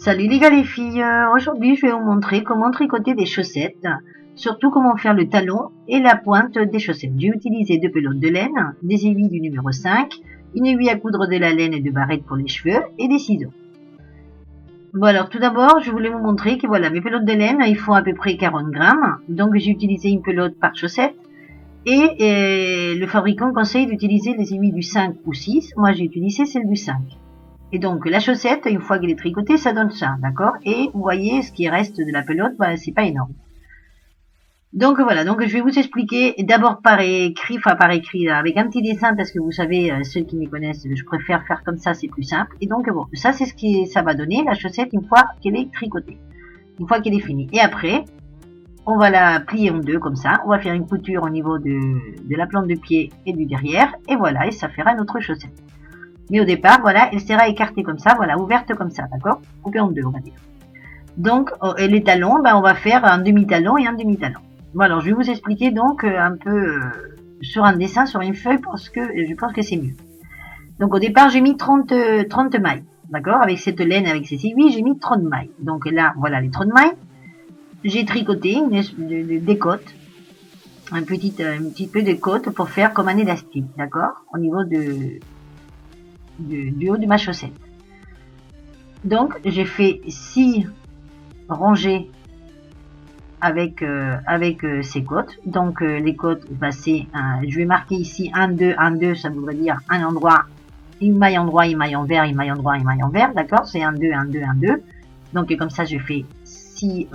Salut les gars les filles, aujourd'hui je vais vous montrer comment tricoter des chaussettes, surtout comment faire le talon et la pointe des chaussettes. J'ai utilisé 2 pelotes de laine, des aiguilles du numéro 5, une aiguille à coudre de la laine et de barrettes pour les cheveux et des ciseaux. Bon alors tout d'abord je voulais vous montrer que voilà mes pelotes de laine ils font à peu près 40 grammes, donc j'ai utilisé une pelote par chaussette et le fabricant conseille d'utiliser les aiguilles du 5 ou 6, moi j'ai utilisé celle du 5. Et donc, la chaussette, une fois qu'elle est tricotée, ça donne ça, d'accord? Et vous voyez, ce qui reste de la pelote, bah, c'est pas énorme. Donc voilà, donc je vais vous expliquer d'abord par écrit, avec un petit dessin, parce que vous savez, ceux qui me connaissent, je préfère faire comme ça, c'est plus simple. Et donc bon, ça c'est ce que ça va donner, la chaussette, une fois qu'elle est tricotée, une fois qu'elle est finie. Et après, on va la plier en deux comme ça, on va faire une couture au niveau de la plante de pied et du derrière, et voilà, et ça fera notre chaussette. Mais au départ, voilà, elle sera écartée comme ça, voilà, ouverte comme ça, d'accord? Coupée en deux, on va dire. Donc, les talons, ben, on va faire un demi-talon et un demi-talon. Bon, alors, je vais vous expliquer donc un peu sur un dessin, sur une feuille, parce que je pense que c'est mieux. Donc, au départ, j'ai mis 30 mailles, d'accord? Avec cette laine, avec ces aiguilles, j'ai mis 30 mailles. Donc là, voilà les 30 mailles. J'ai tricoté des côtes, un petit peu de côte pour faire comme un élastique, d'accord? Au niveau du haut de ma chaussette. Donc j'ai fait 6 rangées avec ces côtes. Donc les côtes, bah, c'est je vais marquer ici 1 2 1 2, ça voudrait dire un endroit, une maille endroit, une maille envers, une maille endroit, une maille envers, d'accord? C'est 1 2 1 2 1 2. Donc comme ça je fais 6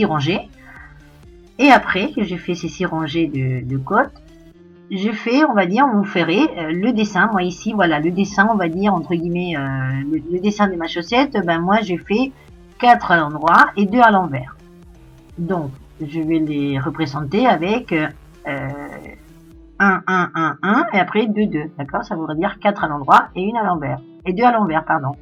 rangées. Et après que j'ai fait ces 6 rangées de côtes, je fais, on va dire, vous ferez le dessin. Moi ici, voilà, le dessin, on va dire, entre guillemets, le dessin de ma chaussette, ben moi j'ai fait 4 à l'endroit et 2 à l'envers. Donc, je vais les représenter avec 1, 1, 1, 1, et après 2, 2, d'accord? Ça voudrait dire 4 à l'endroit et 1 à l'envers. Et 2 à l'envers, pardon.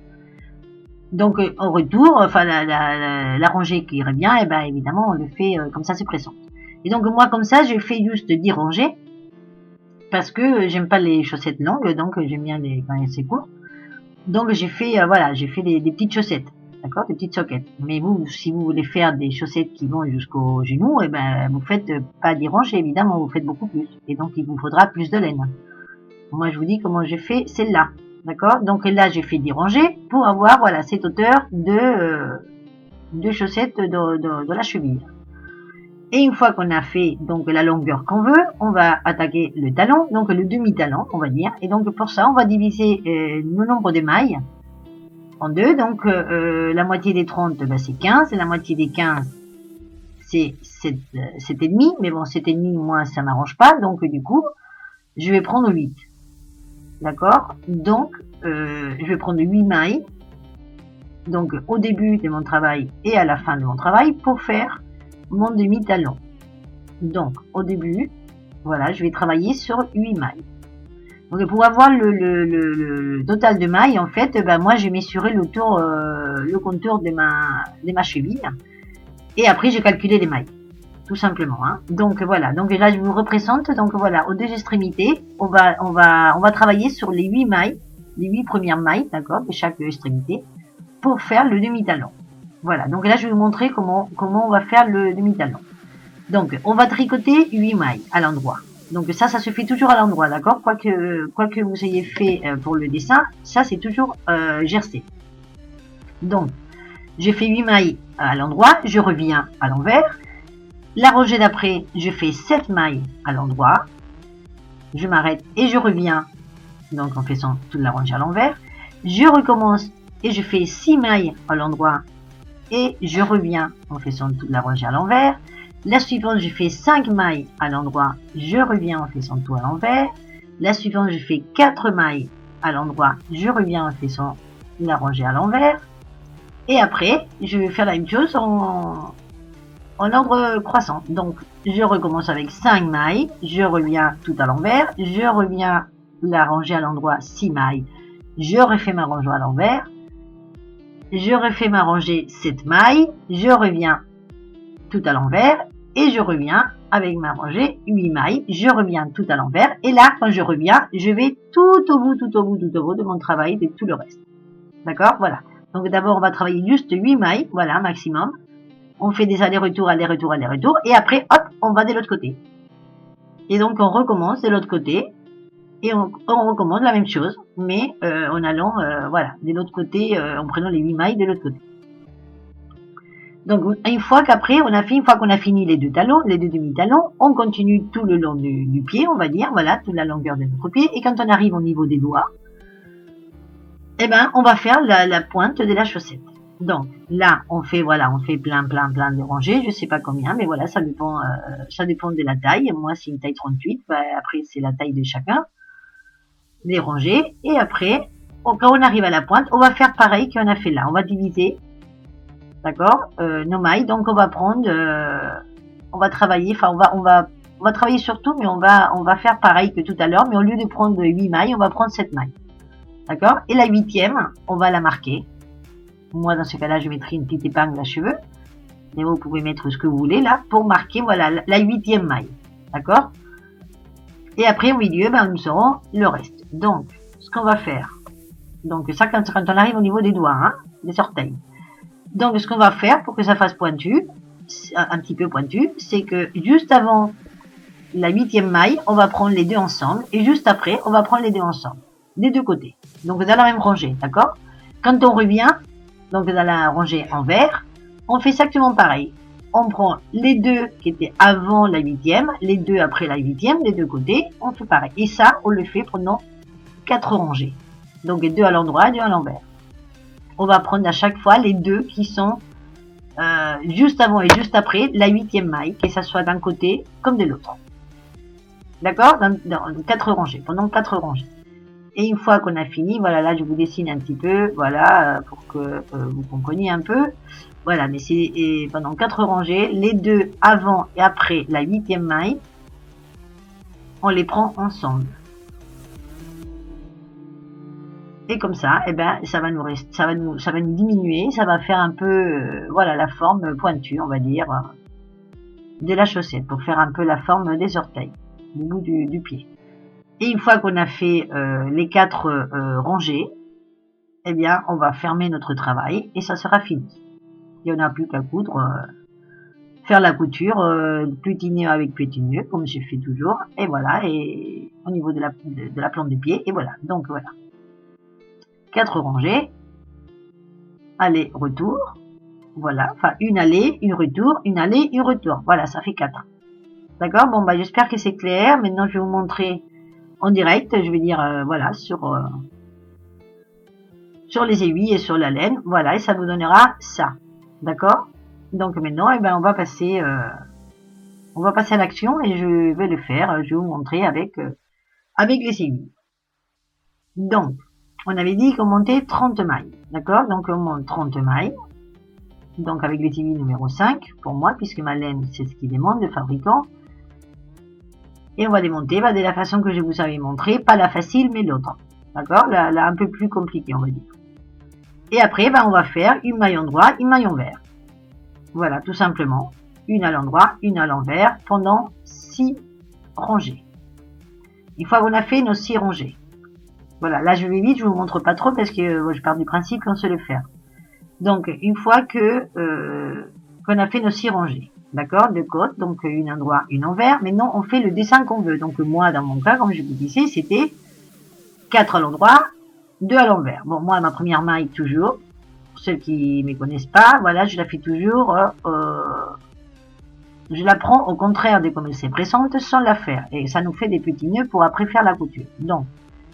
Donc, en retour, enfin, la rangée qui irait bien, et ben évidemment, on le fait comme ça, c'est pressant. Et donc, moi, comme ça, j'ai fait juste 10 rangées, parce que j'aime pas les chaussettes longues, donc j'aime bien quand c'est court. Donc j'ai fait voilà, j'ai fait des petites chaussettes, d'accord, des petites soquettes. Mais vous, si vous voulez faire des chaussettes qui vont jusqu'au genou, et ben vous faites pas 10 rangées, évidemment, vous faites beaucoup plus. Et donc il vous faudra plus de laine. Moi je vous dis comment j'ai fait celle-là, d'accord. Donc là j'ai fait 10 rangées pour avoir voilà cette hauteur de chaussettes de la cheville. Et une fois qu'on a fait donc la longueur qu'on veut, on va attaquer le talon, donc le demi-talon, on va dire. Et donc pour ça, on va diviser le nombre de mailles en deux. Donc la moitié des 30, ben, c'est 15, et la moitié des 15, c'est 7,5. Mais bon, 7,5, moi, ça m'arrange pas. Donc du coup, je vais prendre 8. D'accord? Donc, je vais prendre 8 mailles. Donc au début de mon travail et à la fin de mon travail pour faire mon demi-talon. Donc, au début, voilà, je vais travailler sur 8 mailles. Donc, pour avoir le total de mailles, en fait, ben, moi, j'ai mesuré le contour de ma cheville. Et après, j'ai calculé les mailles. Tout simplement, hein. Donc, voilà. Donc, là, je vous représente. Donc, voilà, aux deux extrémités, on va travailler sur les 8 mailles, les 8 premières mailles, d'accord, de chaque extrémité, pour faire le demi-talon. Voilà, donc là je vais vous montrer comment on va faire le demi-talon. Donc on va tricoter 8 mailles à l'endroit. Donc ça se fait toujours à l'endroit, d'accord? Quoi que vous ayez fait pour le dessin, ça c'est toujours gercé. Donc j'ai fait 8 mailles à l'endroit, je reviens à l'envers. La rangée d'après, je fais 7 mailles à l'endroit. Je m'arrête et je reviens, donc en faisant toute la rangée à l'envers. Je recommence et je fais 6 mailles à l'endroit. Et je reviens en faisant toute la rangée à l'envers. La suivante, je fais 5 mailles à l'endroit, je reviens en faisant tout à l'envers. La suivante, je fais 4 mailles à l'endroit, je reviens en faisant la rangée à l'envers. Et après, je vais faire la même chose en ordre croissant. Donc, je recommence avec 5 mailles, je reviens tout à l'envers, je reviens la rangée à l'endroit, 6 mailles, je refais ma rangée à l'envers. Je refais ma rangée 7 mailles, je reviens tout à l'envers et je reviens avec ma rangée 8 mailles, je reviens tout à l'envers et là quand je reviens, je vais tout au bout de mon travail, de tout le reste. D'accord? Voilà. Donc d'abord, on va travailler juste 8 mailles, voilà, maximum. On fait des allers-retours, allers-retours, allers-retours, et après, hop, on va de l'autre côté. Et donc, on recommence de l'autre côté, et on recommence la même chose, mais en allant, voilà, de l'autre côté, en prenant les 8 mailles de l'autre côté. Donc, une fois qu'on a fini les deux talons, les deux demi-talons, on continue tout le long du pied, on va dire, voilà, toute la longueur de notre pied, et quand on arrive au niveau des doigts, eh ben, on va faire la pointe de la chaussette. Donc, là, on fait plein de rangées, je sais pas combien, mais voilà, ça dépend de la taille. Moi, c'est une taille 38, bah, après, c'est la taille de chacun. Les rangées, et après, quand on arrive à la pointe, on va faire pareil qu'on a fait là. On va diviser, d'accord, nos mailles. Donc, on va prendre, on va travailler, enfin, on va travailler sur tout, mais on va faire pareil que tout à l'heure, mais au lieu de prendre 8 mailles, on va prendre 7 mailles. D'accord? Et la 8e, on va la marquer. Moi, dans ce cas-là, je mettrai une petite épingle à cheveux. Mais vous pouvez mettre ce que vous voulez là pour marquer, voilà, la 8e maille. D'accord? Et après, au milieu, ben, nous aurons le reste. Donc, ce qu'on va faire. Donc, ça, quand on arrive au niveau des doigts, hein, des orteils. Donc, ce qu'on va faire pour que ça fasse pointu, un petit peu pointu, c'est que juste avant la 8e maille, on va prendre les deux ensemble. Et juste après, on va prendre les deux ensemble. Des deux côtés. Donc, dans la même rangée. D'accord? Quand on revient, donc dans la rangée en vert, on fait exactement pareil. On prend les deux qui étaient avant la 8e, les deux après la 8e, les deux côtés, on fait pareil. Et ça, on le fait pendant 4 rangées. Donc 2 à l'endroit, 2 à l'envers. On va prendre à chaque fois les deux qui sont juste avant et juste après la 8e maille, que ça soit d'un côté comme de l'autre. D'accord? Dans 4 rangées, pendant 4 rangées. Et une fois qu'on a fini, voilà, là je vous dessine un petit peu, voilà, pour que vous compreniez un peu. Voilà, mais c'est pendant 4 rangées, les deux avant et après la 8e maille, on les prend ensemble. Et comme ça, eh ben, ça va nous diminuer, ça va faire un peu, voilà, la forme pointue, on va dire, de la chaussette, pour faire un peu la forme des orteils, du bout du pied. Et une fois qu'on a fait les 4 rangées, eh bien, on va fermer notre travail et ça sera fini. Il n'y en a plus qu'à coudre, faire la couture, butiner avec petit-nœud, comme j'ai fait toujours, et voilà, et au niveau de la plante des pieds, et voilà. Donc voilà. 4 rangées, aller, retour, voilà, enfin une allée, une retour, une allée, une retour, voilà, ça fait 4. D'accord? Bon, bah j'espère que c'est clair. Maintenant, je vais vous montrer en direct, je vais dire, voilà, sur les aiguilles et sur la laine, voilà, et ça vous donnera ça. D'accord? Donc maintenant, eh ben, on va passer à l'action et je vais le faire. Je vais vous montrer avec les aiguilles. Donc, on avait dit qu'on montait 30 mailles. D'accord? Donc, on monte 30 mailles. Donc, avec les aiguilles numéro 5, pour moi, puisque ma laine, c'est ce qui demande, le fabricant. Et on va démonter de la façon que je vous avais montré. Pas la facile, mais l'autre. D'accord? La un peu plus compliquée, on va dire. Et après, on va faire une maille endroit, une maille envers. Voilà, tout simplement. Une à l'endroit, une à l'envers, pendant 6 rangées. Une fois qu'on a fait nos 6 rangées. Voilà, là je vais vite, je vous montre pas trop parce que je pars du principe qu'on sait le faire. Donc, une fois qu'on a fait nos 6 rangées, d'accord, de côte, donc une à l'endroit, une envers. Maintenant, on fait le dessin qu'on veut. Donc, moi, dans mon cas, comme je vous disais, c'était 4 à l'endroit, 2 à l'envers. Bon, moi, ma première maille, toujours, pour ceux qui ne me connaissent pas, voilà, je la fais toujours, je la prends au contraire de comme elle s'est présente sans la faire. Et ça nous fait des petits nœuds pour après faire la couture. Donc,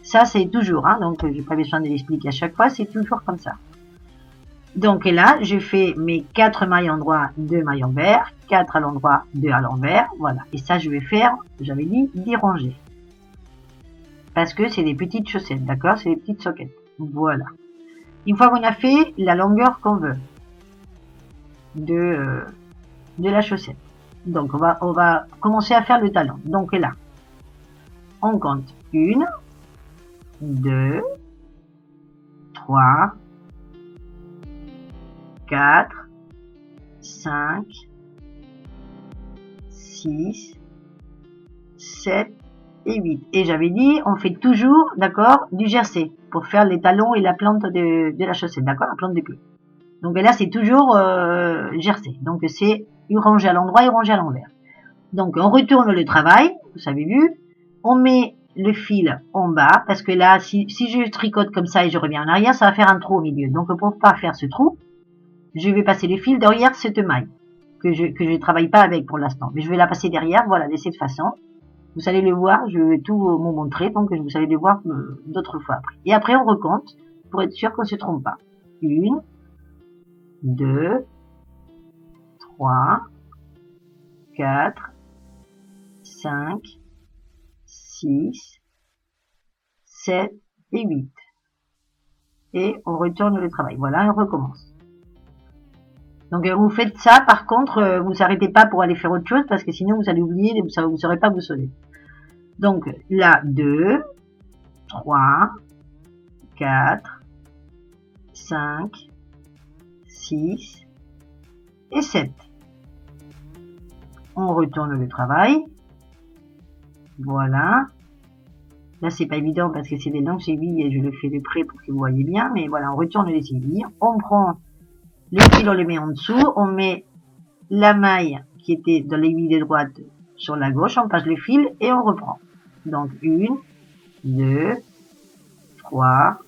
ça c'est toujours, hein, donc j'ai pas besoin de l'expliquer à chaque fois, c'est toujours comme ça. Donc et là, je fais mes 4 mailles endroit, 2 mailles envers, 4 à l'endroit, 2 à l'envers, voilà. Et ça, je vais faire, j'avais dit, 10 rangées. Parce que c'est des petites chaussettes, d'accord? C'est des petites soquettes. Voilà. Une fois qu'on a fait la longueur qu'on veut de la chaussette. Donc, on va commencer à faire le talon. Donc là, on compte 1, 2, 3, 4, 5, 6, 7 et 8. Et j'avais dit, on fait toujours, d'accord, du jersey pour faire les talons et la plante de la chaussette, d'accord, la plante des pieds. Donc là, c'est toujours jersey. Donc c'est rangé à l'endroit et rangé à l'envers. Donc on retourne le travail, vous avez vu, on met le fil en bas, parce que là, si je tricote comme ça et je reviens en arrière, ça va faire un trou au milieu. Donc pour pas faire ce trou, je vais passer le fil derrière cette maille, que je travaille pas avec pour l'instant. Mais je vais la passer derrière, voilà, de cette façon. Vous allez le voir, je vais tout vous montrer, donc vous allez le voir d'autres fois après. Et après, on recompte, pour être sûr qu'on ne se trompe pas. 1, 2, 3, 4, 5, 6, 7 et 8. Et on retourne le travail. Voilà, on recommence. Donc vous faites ça, par contre, vous arrêtez pas pour aller faire autre chose, parce que sinon vous allez oublier et vous ne saurez pas vous sonner. Donc là, 2, 3, 4, 5, 6 et 7. On retourne le travail. Voilà. Là, c'est pas évident parce que c'est des longues aiguilles et je le fais de près pour que vous voyez bien. Mais voilà, on retourne les aiguilles. On prend le fil, on le met en dessous. On met la maille qui était dans l'aiguille de droite sur la gauche. On passe le fil et on reprend. Donc, 1, 2, 3,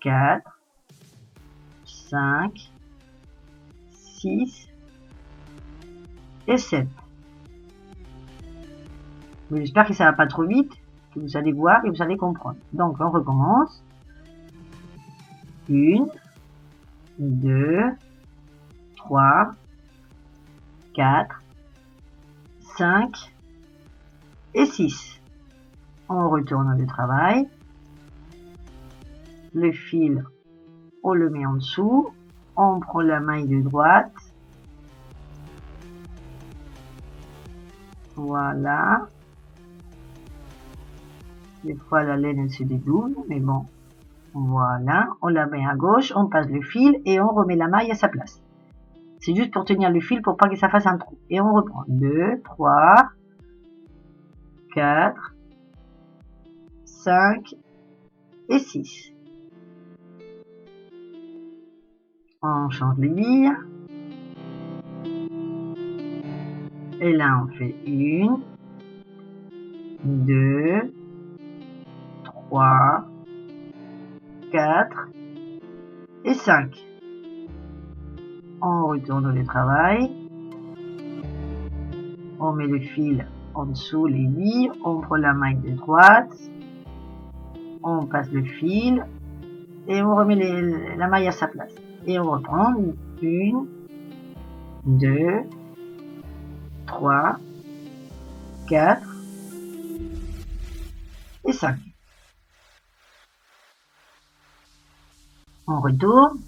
4, 5, 6 et 7. J'espère que ça va pas trop vite, que vous allez voir et vous allez comprendre. Donc, on recommence. 1, 2, 3, 4, 5 et 6. On retourne le travail. Le fil, on le met en dessous. On prend la maille de droite. Voilà. Des fois, la laine, elle se dédouble, mais bon. Voilà. On la met à gauche, on passe le fil et on remet la maille à sa place. C'est juste pour tenir le fil pour pas que ça fasse un trou. Et on reprend. 2, 3, 4, 5 et 6. On change l'aiguille. Et là, on fait 1, 2, 3, 4 et 5. On retourne le travail. On met le fil en dessous l'aiguille. On prend la maille de droite. On passe le fil. Et on remet la maille à sa place. Et on reprend 1, 2, 3, 4 et 5. On retourne,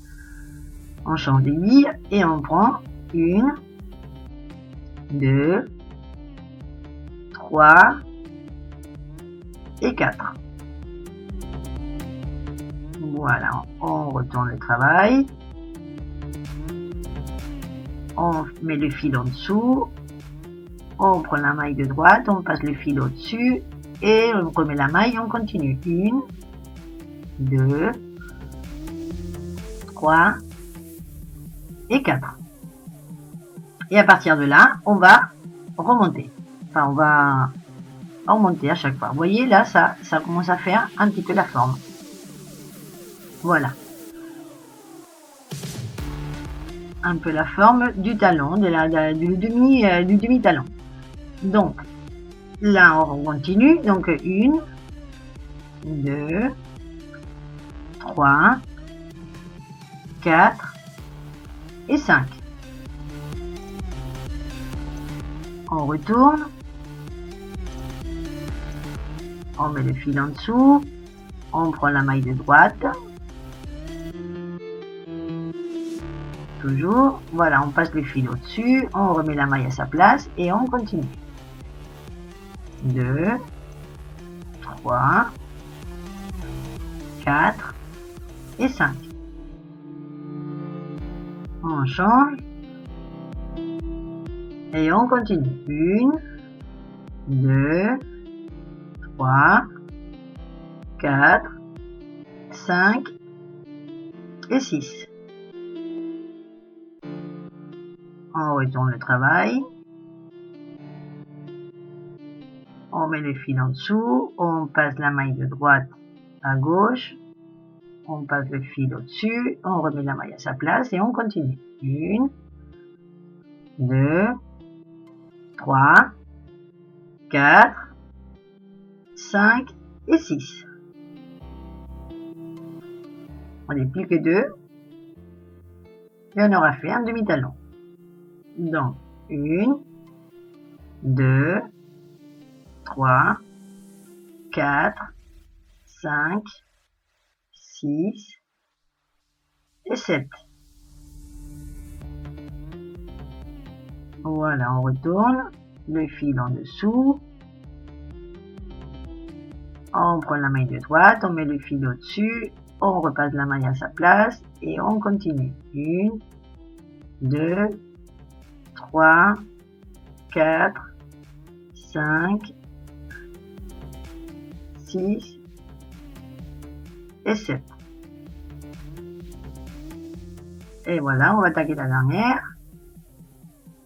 on change d'aiguille et on prend 1, 2, 3 et 4. Voilà, on retourne le travail. On met le fil en dessous. On prend la maille de droite, on passe le fil au-dessus et on remet la maille et on continue. 1, 2, 3 et 4. Et à partir de là, on va remonter. Enfin, on va remonter à chaque fois. Vous voyez, là, ça commence à faire un petit peu la forme. Voilà. Un peu la forme du talon, du demi-talon. Donc, là, on continue. Donc, 1, 2, 3, 4 et 5. On retourne. On met le fil en dessous. On prend la maille de droite. Toujours. Voilà, on passe le fil au-dessus. On remet la maille à sa place et on continue. 2, 3, 4 et 5. On change. Et on continue. 1, 2, 3, 4, 5 et 6. On retourne le travail. On met le fil en dessous, on passe la maille de droite à gauche, on passe le fil au-dessus, on remet la maille à sa place et on continue. 1, 2, 3, 4, 5 et 6. On n'est plus que 2 et on aura fait un demi-talon. Donc 1, 2, 3, 4, 5, 6 et 7. Voilà, on retourne, le fil en dessous, on prend la maille de droite, on met le fil au-dessus, on repasse la maille à sa place et on continue. 1, 2, 3, 4, 5, 6 et 7. Et voilà, on va attaquer la dernière.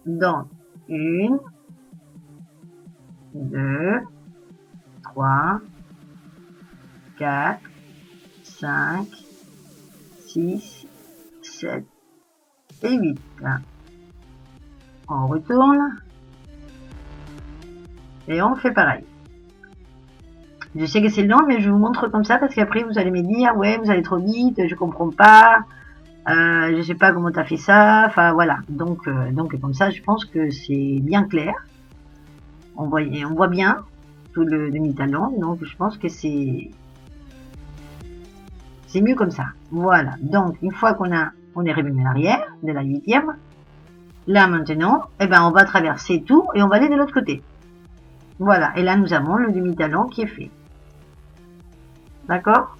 Donc, 1, 2, 3, 4, 5, 6, 7 et 8. On retourne. Et on fait pareil. Je sais que c'est long, mais je vous montre comme ça parce qu'après vous allez me dire, ouais, vous allez trop vite, je comprends pas, je sais pas comment t'as fait ça, enfin voilà. Donc comme ça, je pense que c'est bien clair. On voit bien tout le demi-talon, donc je pense que c'est mieux comme ça. Voilà. Donc une fois on est revenu en arrière de la 8e, là maintenant, eh ben on va traverser tout et on va aller de l'autre côté. Voilà. Et là nous avons le demi-talon qui est fait. D'accord?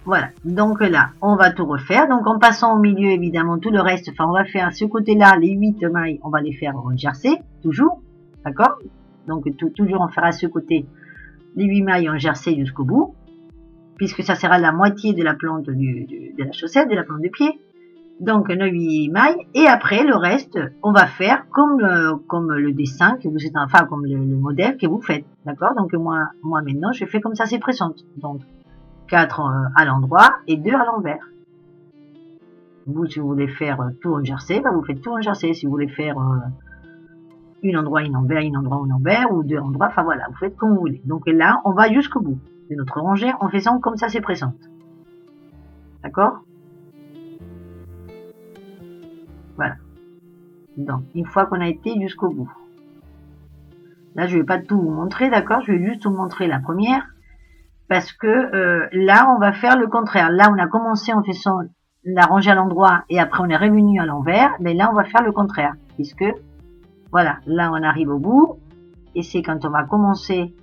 Voilà, donc là, on va tout refaire. Donc en passant au milieu, évidemment, tout le reste, enfin on va faire ce côté-là, les 8 mailles, on va les faire en jersey, toujours, d'accord? Donc toujours on fera ce côté, les 8 mailles en jersey jusqu'au bout, puisque ça sera la moitié de la plante de la chaussette, de la plante de pied. Donc nos 8 mailles, et après le reste, on va faire comme le dessin que vous êtes, enfin comme le modèle que vous faites, d'accord? Donc moi maintenant, je fais comme ça, c'est pressante. Donc 4 à l'endroit et 2 à l'envers. Vous, si vous voulez faire tout en jersey, ben vous faites tout en jersey. Si vous voulez faire une endroit, une envers, une endroit, une envers, ou deux endroits, enfin voilà, vous faites comme vous voulez. Donc là, on va jusqu'au bout de notre rangée en faisant comme ça, c'est pressante. D'accord? Voilà. Donc, une fois qu'on a été jusqu'au bout. Là, je vais pas tout vous montrer, d'accord? Je vais juste vous montrer la première. Parce que là, on va faire le contraire. Là, on a commencé en faisant la rangée à l'endroit et après on est revenu à l'envers. Mais là, on va faire le contraire. Puisque, voilà, là, on arrive au bout. Et c'est quand on va commencer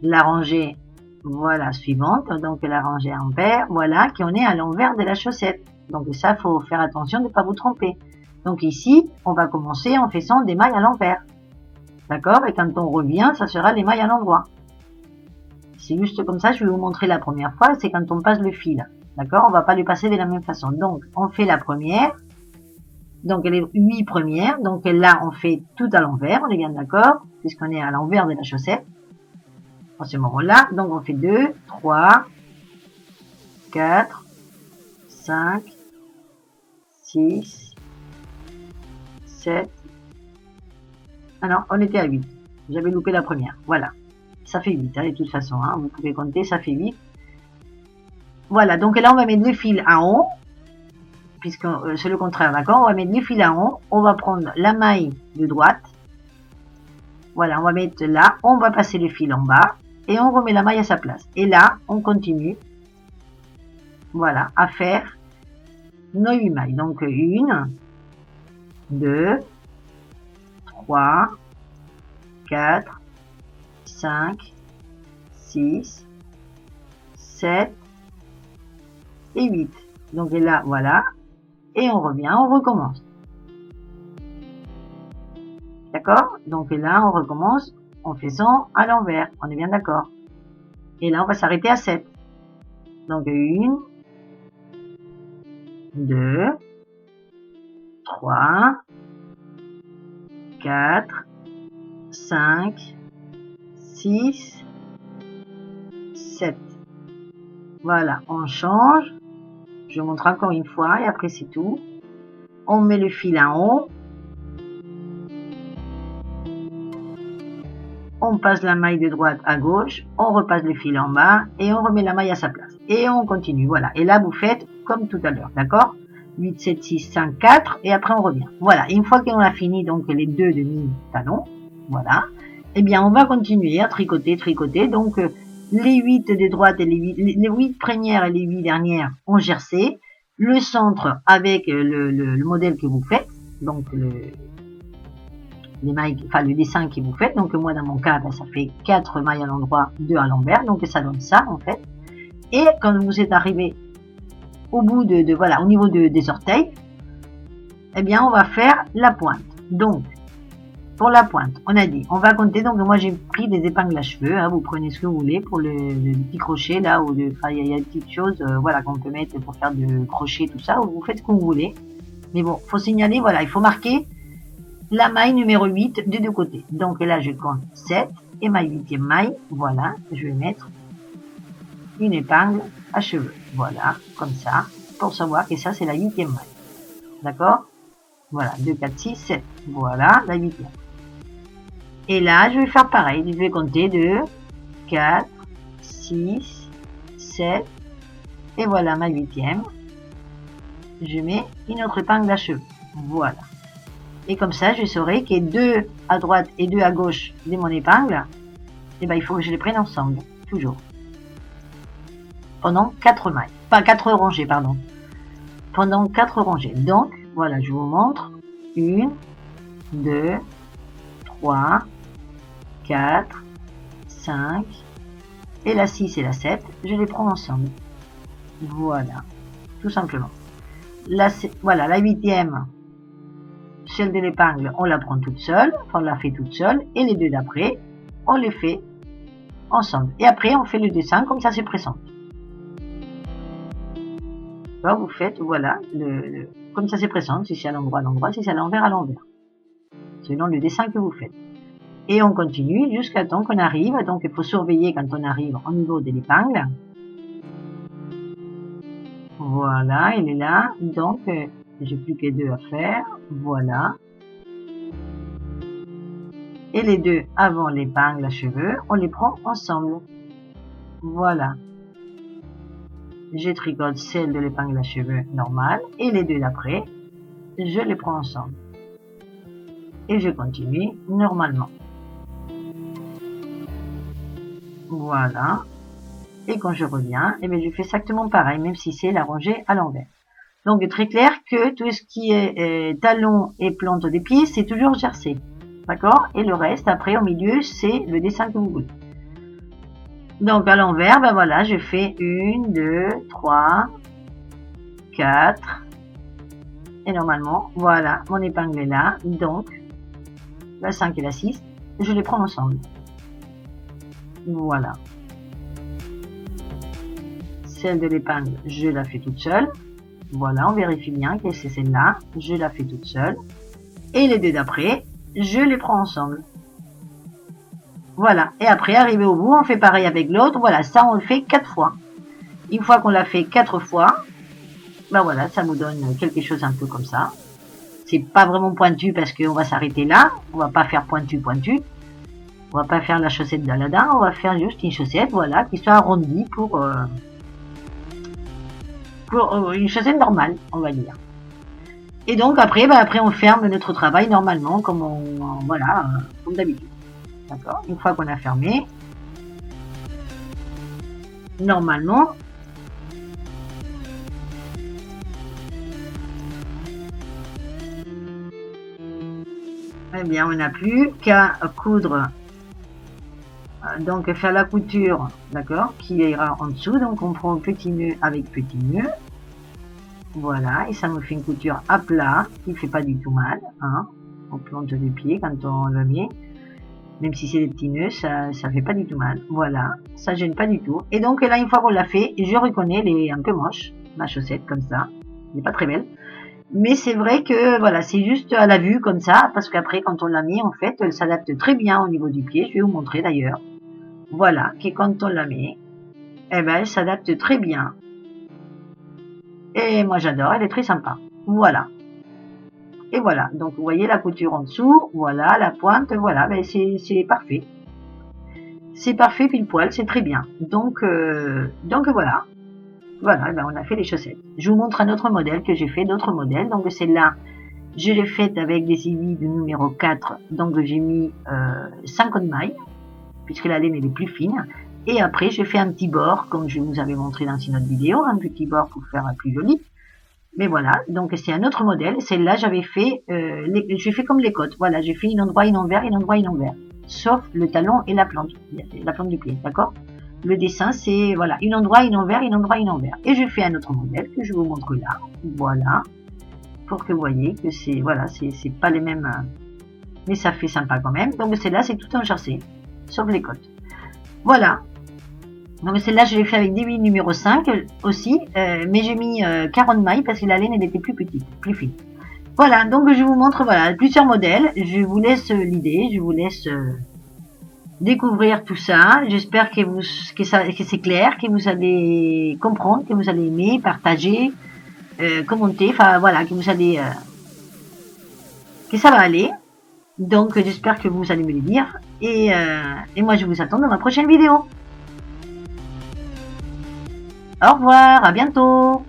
la rangée, voilà, suivante. Donc, la rangée à l'envers, voilà, qu'on est à l'envers de la chaussette. Donc, ça, faut faire attention de ne pas vous tromper. Donc, ici, on va commencer en faisant des mailles à l'envers. D'accord? Et quand on revient, ça sera les mailles à l'endroit. C'est juste comme ça, je vais vous montrer la première fois, c'est quand on passe le fil. D'accord? On va pas le passer de la même façon. Donc, on fait la première. Donc, les 8 premières. Donc, là, on fait tout à l'envers, on est bien d'accord? Puisqu'on est à l'envers de la chaussette. En ce moment-là. Donc, on fait 2, 3, 4, 5, 6, 7. Ah non, on était à 8. J'avais loupé la première. Voilà. Ça fait 8, hein, de toute façon, hein, vous pouvez compter, ça fait 8. Voilà, donc là, on va mettre le fil en haut, puisque c'est le contraire, d'accord? On va mettre le fil en haut, on va prendre la maille de droite, voilà, on va mettre là, on va passer le fil en bas, et on remet la maille à sa place. Et là, on continue, voilà, à faire nos 8 mailles. Donc, 1, 2, 3, 4, 5, 6, 7 et 8. Donc là, voilà. Et on revient, on recommence. D'accord? Donc là, on recommence. on fait son à l'envers. On est bien d'accord. Et là, on va s'arrêter à 7. Donc 1, 2, 3, 4, 5, 6, 7. Voilà, on change. Je montre encore une fois et après c'est tout. On met le fil en haut. On passe la maille de droite à gauche, on repasse le fil en bas et on remet la maille à sa place. Et on continue, voilà. Et là, vous faites comme tout à l'heure, d'accord? 8, 7, 6, 5, 4 et après on revient. Voilà, et une fois qu'on a fini donc les deux demi-talons, voilà, eh bien on va continuer à tricoter, tricoter. Donc les 8 de droite et les 8 premières et les 8 dernières ont gercé. Le centre avec le modèle que vous faites, donc les mailles, enfin le dessin que vous faites. Donc moi dans mon cas, ben, ça fait 4 mailles à l'endroit, 2 à l'envers, donc ça donne ça en fait. Et quand vous êtes arrivé au bout voilà, au niveau des orteils, eh bien on va faire la pointe. Donc pour la pointe, on a dit, on va compter. Donc moi j'ai pris des épingles à cheveux, hein, vous prenez ce que vous voulez pour le petit crochet là, ou il y a des petites choses, voilà, qu'on peut mettre pour faire de crochet, tout ça, ou vous faites ce que vous voulez. Mais bon, faut signaler, voilà, il faut marquer la maille numéro 8 des deux côtés. Donc là, je compte 7 et ma 8e maille, voilà, je vais mettre une épingle à cheveux. Voilà, comme ça, pour savoir que ça, c'est la 8e maille. D'accord? Voilà, 2, 4, 6, 7. Voilà, la 8e. Et là, je vais faire pareil. Je vais compter 2, 4, 6, 7. Et voilà ma 8e. Je mets une autre épingle à cheveux. Voilà. Et comme ça, je saurai qu'il y a 2 à droite et 2 à gauche de mon épingle. Et ben, il faut que je les prenne ensemble. Toujours. Pendant 4 mailles. Pas 4 rangées, pardon. Pendant 4 rangées. Donc, voilà, je vous montre. 1, 2, 3, 4, 5. Et la 6 et la 7, je les prends ensemble. Voilà. Tout simplement. Voilà, la 8e. Celle de l'épingle, on la prend toute seule, on la fait toute seule, et les deux d'après, on les fait ensemble. Et après, on fait le dessin, comme ça c'est pressant. Alors, vous faites, voilà, comme ça c'est pressant, si c'est à l'endroit, si c'est à l'envers, selon le dessin que vous faites. Et on continue jusqu'à temps qu'on arrive, donc il faut surveiller quand on arrive au niveau de l'épingle. Voilà, il est là, donc j'ai plus que 2 à faire, voilà. Et les deux avant l'épingle à cheveux, on les prend ensemble. Voilà. Je tricote celle de l'épingle à cheveux normale et les deux d'après, je les prends ensemble. Et je continue normalement. Voilà. Et quand je reviens, eh bien, je fais exactement pareil, même si c'est la rangée à l'envers. Donc, très clair que tout ce qui est talon et plante des pieds, c'est toujours gercé. D'accord? Et le reste, après, au milieu, c'est le dessin que vous voulez. Donc, à l'envers, ben voilà, je fais 1, 2, 3, 4. Et normalement, voilà, mon épingle est là. Donc, la 5 et la 6, je les prends ensemble. Voilà. Celle de l'épingle, je la fais toute seule. Voilà, on vérifie bien que c'est celle-là. Je la fais toute seule. Et les deux d'après, je les prends ensemble. Voilà. Et après, arrivé au bout, on fait pareil avec l'autre. Voilà, ça, on le fait 4 fois. Une fois qu'on l'a fait 4 fois, ben voilà, ça nous donne quelque chose un peu comme ça. C'est pas vraiment pointu parce qu'on va s'arrêter là. On va pas faire pointu. On va pas faire la chaussette d'Aladin. On va faire juste une chaussette, voilà, qui soit arrondie pour une chaussette normale, on va dire. Et donc après, après on ferme notre travail normalement, comme voilà, comme d'habitude. D'accord. Une fois qu'on a fermé, normalement, eh bien, on n'a plus qu'à coudre. Donc faire la couture, d'accord, qui ira en dessous. Donc on prend petit nœud avec petit nœud. Voilà, et ça nous fait une couture à plat qui fait pas du tout mal, hein, aux plantes des pieds quand on le met. Même si c'est des petits nœuds, ça fait pas du tout mal. Voilà, ça gêne pas du tout. Et donc là, une fois qu'on l'a fait, je reconnais, elle est un peu moche, ma chaussette, comme ça. Elle n'est pas très belle. Mais c'est vrai que, voilà, c'est juste à la vue, comme ça, parce qu'après, quand on l'a mis, en fait, elle s'adapte très bien au niveau du pied. Je vais vous montrer d'ailleurs. Voilà, que quand on la met, eh ben, elle s'adapte très bien. Et moi, j'adore, elle est très sympa. Voilà. Et voilà, donc vous voyez la couture en dessous, voilà, la pointe, voilà, ben c'est parfait. C'est parfait pile poil, c'est très bien. Donc voilà. Voilà, ben on a fait les chaussettes. Je vous montre un autre modèle que j'ai fait, d'autres modèles. Donc celle-là, je l'ai faite avec des aiguilles de numéro 4. Donc j'ai mis 50 mailles, puisque la laine elle est plus fine. Et après, j'ai fait un petit bord, comme je vous avais montré dans une autre vidéo, un petit bord pour faire plus joli. Mais voilà, donc c'est un autre modèle. Celle-là, j'avais fait, j'ai fait comme les côtes. Voilà, j'ai fait une endroit, une envers, une endroit, une envers. Sauf le talon et la plante du pied, d'accord? Le dessin, c'est, voilà, une endroit, une envers, une endroit, une envers. Et je fais un autre modèle que je vous montre là. Voilà. Pour que vous voyez que c'est, voilà, c'est pas les mêmes, mais ça fait sympa quand même. Donc celle-là, c'est tout un jersey. Sauf les côtes. Voilà. Donc celle-là, je l'ai fait avec des billes numéro 5 aussi, mais j'ai mis 40 mailles parce que la laine, elle était plus petite, plus fine. Voilà, donc je vous montre voilà plusieurs modèles. Je vous laisse l'idée, je vous laisse découvrir tout ça. J'espère que c'est clair, que vous allez comprendre, que vous allez aimer, partager, commenter. Enfin voilà, que vous allez que ça va aller. Donc j'espère que vous allez me le dire. Et moi je vous attends dans ma prochaine vidéo. Au revoir, à bientôt.